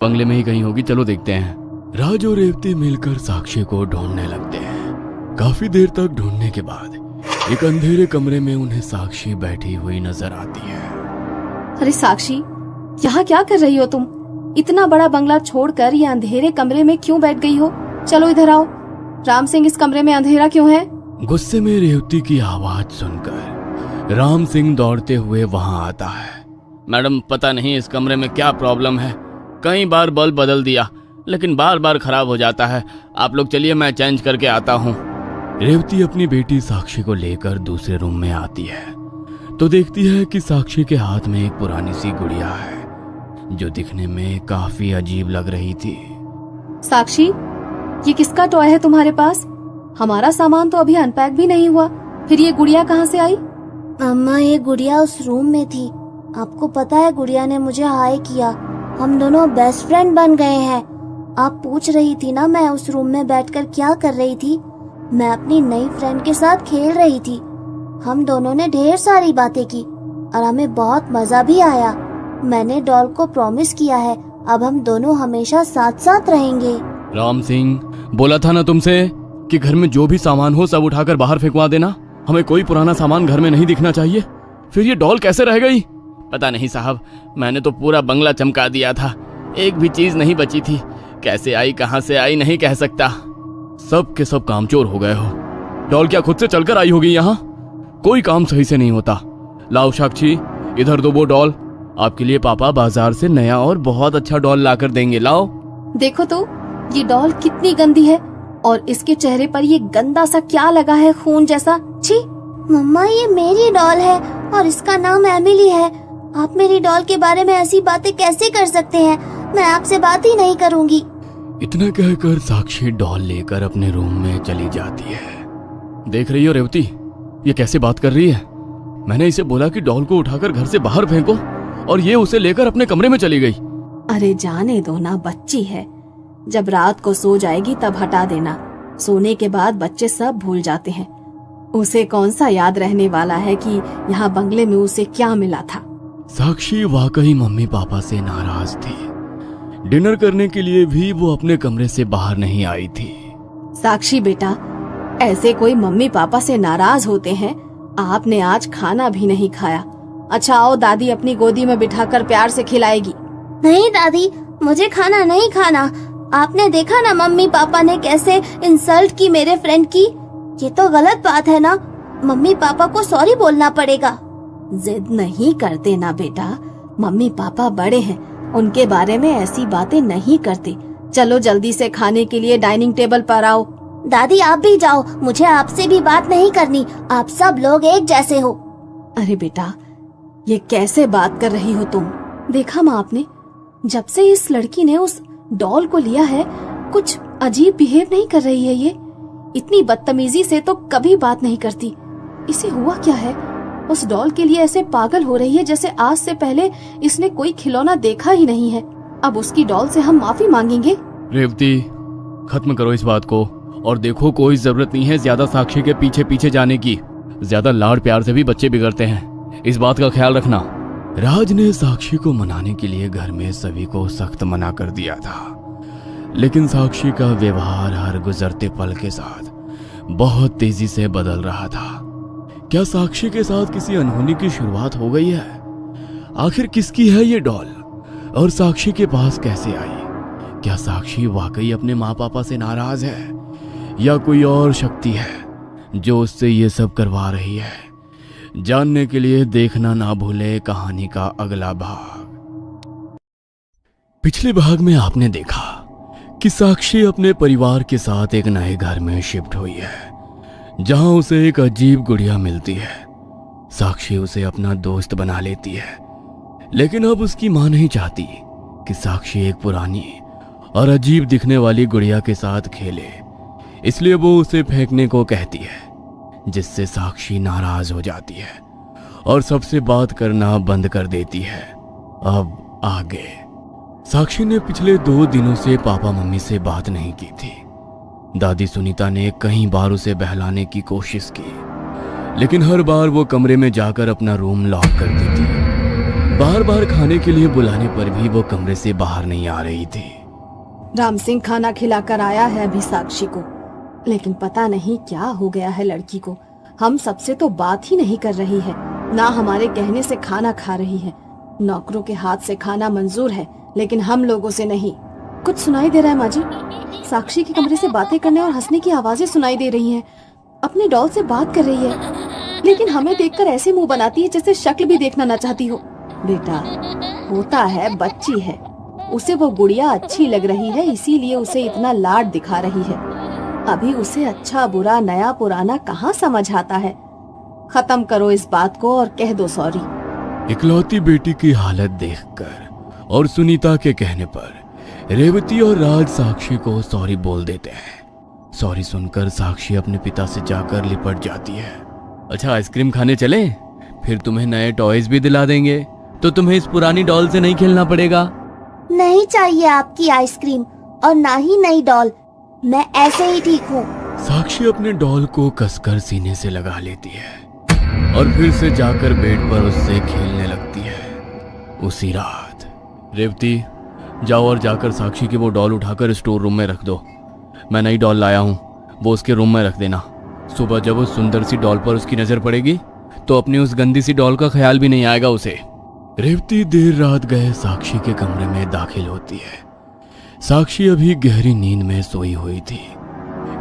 बंगले में ही कहीं होगी, चलो देखते हैं। राज और रेवती मिलकर साक्षी को ढूंढने लगते हैं। काफी देर तक ढूंढने के बाद एक अंधेरे कमरे में उन्हें साक्षी बैठी हुई नजर आती है। अरे साक्षी, यहाँ क्या कर रही हो तुम? इतना बड़ा बंगला छोड़कर ये अंधेरे कमरे में क्यों बैठ गई हो? चलो इधर आओ। राम सिंह, इस कमरे में अंधेरा क्यों है? गुस्से में रेवती की आवाज सुनकर राम सिंह दौड़ते हुए वहां आता है। मैडम, पता नहीं इस कमरे में क्या प्रॉब्लम है। कई बार बल्ब बदल दिया लेकिन बार बार खराब हो जाता है। आप लोग चलिए, मैं चेंज करके आता हूँ। रेवती अपनी बेटी साक्षी को लेकर दूसरे रूम में आती है तो देखती है कि साक्षी के हाथ में एक पुरानी सी गुड़िया है जो दिखने में काफी अजीब लग रही थी। साक्षी, ये किसका टॉय है तुम्हारे पास? हमारा सामान तो अभी अनपैक भी नहीं हुआ, फिर ये गुड़िया कहाँ से आई? अम्मा, ये गुड़िया उस रूम में थी। आपको पता है, गुड़िया ने मुझे हाय किया। हम दोनों बेस्ट फ्रेंड बन गए हैं। आप पूछ रही थी ना मैं उस रूम में बैठकर क्या कर रही थी? मैं अपनी नई फ्रेंड के साथ खेल रही थी। हम दोनों ने ढेर सारी बातें की और हमें बहुत मजा भी आया। मैंने डॉल को प्रॉमिस किया है, अब हम दोनों हमेशा साथ साथ रहेंगे। राम सिंह, बोला था ना तुमसे कि घर में जो भी सामान हो सब उठाकर बाहर फेंकवा देना। हमें कोई पुराना सामान घर में नहीं दिखना चाहिए। फिर ये डॉल कैसे रह गई? पता नहीं साहब, मैंने तो पूरा बंगला चमका दिया था, एक भी चीज नहीं बची थी। कैसे आई, कहां से आई, नहीं कह सकता। सब के सब कामचोर हो गए हो। डॉल क्या खुद से चलकर आई होगी यहाँ? कोई काम सही से नहीं होता। लाओ साक्षी, इधर दो वो डॉल। आपके लिए पापा बाजार से नया और बहुत अच्छा डॉल लाकर देंगे। लाओ। देखो तो, ये डॉल कितनी गंदी है और इसके चेहरे पर ये गंदा सा क्या लगा है, खून जैसा। छी! मम्मा, ये मेरी डॉल है और इसका नाम एमिली है। आप मेरी डॉल के बारे में ऐसी बातें कैसे कर सकते हैं? मैं आपसे बात ही नहीं करूंगी। इतना कहकर साक्षी डॉल लेकर अपने रूम में चली जाती है। देख रही हो रेवती, ये कैसे बात कर रही है? मैंने इसे बोला कि डॉल को उठाकर घर से बाहर फेंको और ये उसे लेकर अपने कमरे में चली गई। अरे जाने दो ना, बच्ची है। जब रात को सो जाएगी तब हटा देना। सोने के बाद बच्चे सब भूल जाते हैं। उसे कौन सा याद रहने वाला है कि यहाँ बंगले में उसे क्या मिला था। साक्षी वाकई मम्मी पापा से नाराज थी। डिनर करने के लिए भी वो अपने कमरे से बाहर नहीं आई थी। साक्षी बेटा, ऐसे कोई मम्मी पापा से नाराज होते हैं? आपने आज खाना भी नहीं खाया। अच्छा आओ, दादी अपनी गोदी में बिठाकर प्यार से खिलाएगी। नहीं दादी, मुझे खाना नहीं खाना। आपने देखा ना मम्मी पापा ने कैसे इंसल्ट की मेरे फ्रेंड की। ये तो गलत बात है ना। मम्मी पापा को सॉरी बोलना पड़ेगा। जिद नहीं करते ना बेटा, मम्मी पापा बड़े हैं, उनके बारे में ऐसी बातें नहीं करते। चलो जल्दी से खाने के लिए डाइनिंग टेबल पर आओ। दादी आप भी जाओ, मुझे आपसे भी बात नहीं करनी। आप सब लोग एक जैसे हो। अरे बेटा, ये कैसे बात कर रही हो तुम? देखा माँ आपने, जब से इस लड़की ने उस डॉल को लिया है कुछ अजीब बिहेव नहीं कर रही है। ये इतनी बदतमीजी से तो कभी बात नहीं करती। इसे हुआ क्या है? उस डॉल के लिए ऐसे पागल हो रही है जैसे आज से पहले इसने कोई खिलौना देखा ही नहीं है। अब उसकी डॉल से हम माफी मांगेंगे। रेवती, खत्म करो इस बात को और देखो, कोई जरूरत नहीं है ज्यादा साक्षी के पीछे पीछे जाने की। ज्यादा लाड प्यार से भी बच्चे बिगड़ते हैं, इस बात का ख्याल रखना। राज ने साक्षी को मनाने के लिए घर में सभी को सख्त मना कर दिया था, लेकिन साक्षी का व्यवहार हर गुजरते पल के साथ बहुत तेजी से बदल रहा था। क्या साक्षी के साथ किसी अनहोनी की शुरुआत हो गई है? आखिर किसकी है ये डॉल और साक्षी के पास कैसे आई? क्या साक्षी वाकई अपने माँ पापा से नाराज है या कोई और शक्ति है जो उससे ये सब करवा रही है? जानने के लिए देखना ना भूले कहानी का अगला भाग। पिछले भाग में आपने देखा कि साक्षी अपने परिवार के साथ एक नए घर में शिफ्ट हुई है जहां उसे एक अजीब गुड़िया मिलती है। साक्षी उसे अपना दोस्त बना लेती है, लेकिन अब उसकी मां नहीं चाहती कि साक्षी एक पुरानी और अजीब दिखने वाली गुड़िया के साथ खेले, इसलिए वो उसे फेंकने को कहती है, जिससे साक्षी नाराज हो जाती है और सबसे बात करना बंद कर देती है। अब आगे साक्षी ने पिछले 2 दिनों से पापा मम्मी से बात नहीं की थी। दादी सुनीता ने कई बार उसे बहलाने की कोशिश की, लेकिन हर बार वो कमरे में जाकर अपना रूम लॉक कर देती। बार बार खाने के लिए बुलाने पर भी वो कमरे से बाहर नहीं आ रही थी। राम सिंह खाना खिलाकर आया है अभी साक्षी को, लेकिन पता नहीं क्या हो गया है लड़की को। हम सबसे तो बात ही नहीं कर रही है, ना हमारे कहने से खाना खा रही है। नौकरों के हाथ से खाना मंजूर है, लेकिन हम लोगों से नहीं। कुछ सुनाई दे रहा है माँ जी? साक्षी के कमरे से बातें करने और हंसने की आवाजें सुनाई दे रही हैं। अपने डॉल से बात कर रही है, लेकिन हमें देखकर ऐसे मुंह बनाती है जैसे शक्ल भी देखना ना चाहती हो। बेटा, होता है बच्ची है, उसे वो गुड़िया अच्छी लग रही है, इसीलिए उसे इतना लाड दिखा रही है। अभी उसे अच्छा बुरा नया पुराना कहाँ समझ आता है। खत्म करो इस बात को और कह दो सॉरी। इकलौती बेटी की हालत देखकर और सुनीता के कहने पर रेवती और राज साक्षी को सॉरी बोल देते हैं। सॉरी सुनकर साक्षी अपने पिता से जाकर लिपट जाती है। अच्छा, आइसक्रीम खाने चलें? फिर तुम्हें नए टॉयज भी दिला देंगे, तो तुम्हें इस पुरानी डॉल से नहीं खेलना पड़ेगा। नहीं चाहिए आपकी आइसक्रीम और ना ही नई डॉल, मैं ऐसे ही ठीक हूँ। साक्षी अपने डॉल को कसकर सीने से लगा लेती है और फिर से जाकर बेड पर उससे खेलने लगती है। उसी रात रेवती, जाओ और जाकर साक्षी की वो डॉल उठाकर स्टोर रूम में रख दो। मैं नई डॉल लाया हूँ, वो उसके रूम में रख देना। सुबह जब उस सुंदर सी डॉल पर उसकी नजर पड़ेगी तो अपनी उस गंदी सी डॉल का ख्याल भी नहीं आएगा उसे। रेवती देर रात गए साक्षी के कमरे में दाखिल होती है। साक्षी अभी गहरी नींद में सोई हुई थी।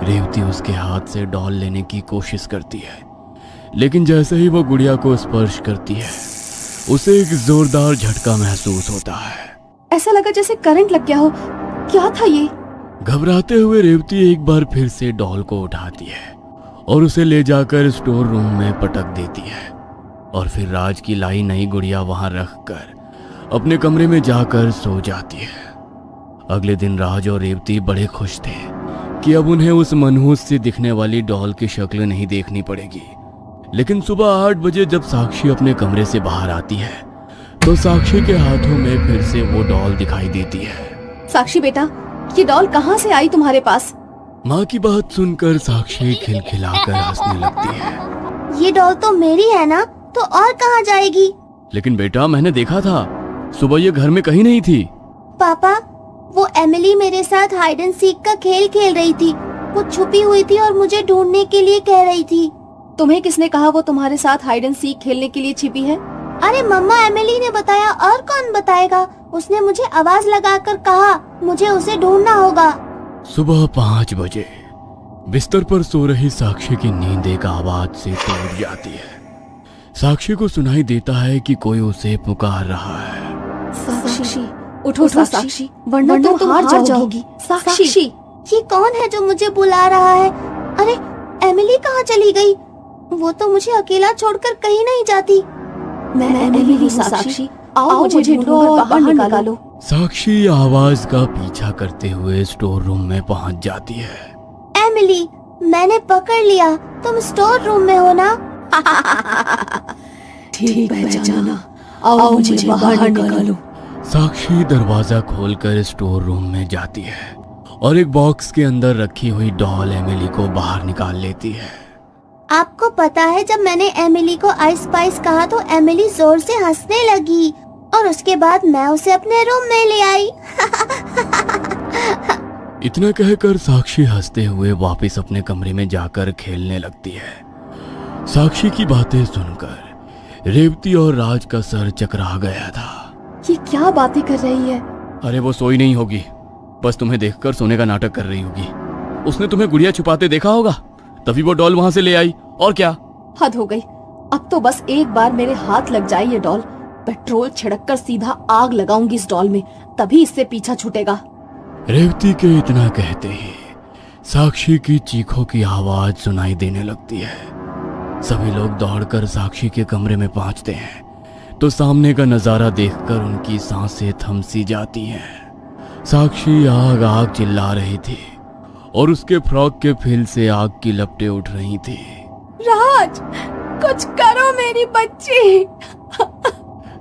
रेवती उसके हाथ से डॉल लेने की कोशिश करती है, लेकिन जैसे ही वो गुड़िया को स्पर्श करती है उसे एक जोरदार झटका महसूस होता है। ऐसा लगा जैसे करंट लग गया हो। क्या था ये? घबराते हुए रेवती एक बार फिर से डॉल को उठाती है और उसे ले जाकर स्टोर रूम में पटक देती है और फिर राज की लाई नई गुड़िया वहां रखकर अपने कमरे में जाकर सो जाती है। अगले दिन राज और रेवती बड़े खुश थे कि अब उन्हें उस मनहूस सी दिखने वाली डॉल की शक्ल नहीं देखनी पड़ेगी। लेकिन सुबह 8 बजे जब साक्षी अपने कमरे से बाहर आती है तो साक्षी के हाथों में फिर से वो डॉल दिखाई देती है। साक्षी बेटा, ये डॉल कहाँ से आई तुम्हारे पास? माँ की बात सुनकर साक्षी खिलखिलाकर हंसने लगती है। ये डॉल तो मेरी है ना, तो और कहाँ जाएगी? लेकिन बेटा, मैंने देखा था, सुबह ये घर में कहीं नहीं थी। पापा, वो एमिली मेरे साथ हाइड एंड सीक का खेल खेल रही थी। वो छुपी हुई थी और मुझे ढूंढने के लिए कह रही थी। तुम्हें किसने कहा वो तुम्हारे साथ हाइड एंड सीक खेलने के लिए छिपी है? अरे मम्मा, एमिली ने बताया, और कौन बताएगा? उसने मुझे आवाज लगाकर कहा मुझे उसे ढूंढना होगा। सुबह 5 बजे बिस्तर पर सो रही साक्षी की नींद एक आवाज से टूट जाती है। साक्षी को सुनाई देता है कि कोई उसे पुकार रहा है। साक्षी, उठो साक्षी, वरना तुम हार जाओगी। साक्षी, ये कौन है जो मुझे बुला रहा है? अरे, एमिली कहाँ चली गई? वो तो मुझे अकेला छोड़कर कहीं नहीं जाती। मैं एमिली हूँ साक्षी, आओ मुझे ढूंढो और बाहर निकालो। साक्षी आवाज का पीछा करते हुए स्टोर रूम में पहुंच जाती है। एमिली, मैंने पकड़ लिया, तुम स्टोर रूम में हो ना? ठीक पहचाना, आओ मुझे बाहर निकालो। साक्षी दरवाजा खोलकर स्टोर रूम में जाती है और एक बॉक्स के अंदर रखी हुई डॉल एमिली को बाहर निकाल लेती है। आपको पता है, जब मैंने एमिली को आइस स्पाइस कहा तो एमिली जोर से हंसने लगी और उसके बाद मैं उसे अपने रूम में ले आई। इतना कहकर साक्षी हंसते हुए वापस अपने कमरे में जाकर खेलने लगती है। साक्षी की बातें सुनकर रेवती और राज का सर चकरा गया था। ये क्या बातें कर रही है? अरे वो सोई नहीं होगी, बस तुम्हें देखकर सोने का नाटक कर रही होगी। उसने तुम्हें गुड़िया छुपाते देखा होगा, तभी वो डॉल वहां से ले आई। और क्या? हद हो गई। अब तो बस एक बार मेरे हाथ लग जाए ये डॉल, पेट्रोल छिड़ककर सीधा आग लगाऊंगी इस डॉल में, तभी इससे पीछा छूटेगा। रेवती के इतना कहते ही साक्षी की चीखों की आवाज सुनाई देने लगती है। सभी लोग दौड़कर साक्षी के कमरे में पहुंचते हैं तो सामने का नजारा देखकर उनकी सांसें थम सी जाती हैं। साक्षी आग आग चिल्ला रही थी और उसके फ्रॉक के फिल से आग की लपटें उठ रही थी। राज, कुछ करो मेरी बच्ची।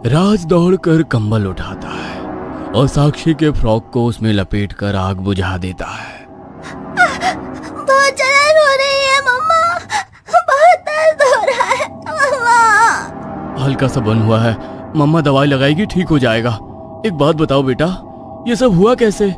राज दौड़कर कंबल उठाता है और साक्षी के फ्रॉक को उसमें लपेटकर आग बुझा देता है। बहुत जलन हो रही है मम्मा, बहुत दर्द हो रहा है मम्मा। हल्का सा बन हुआ है, मम्मा दवाई लगाएगी, ठीक हो जाएगा। एक बात बताओ बेटा, ये सब हुआ कैसे?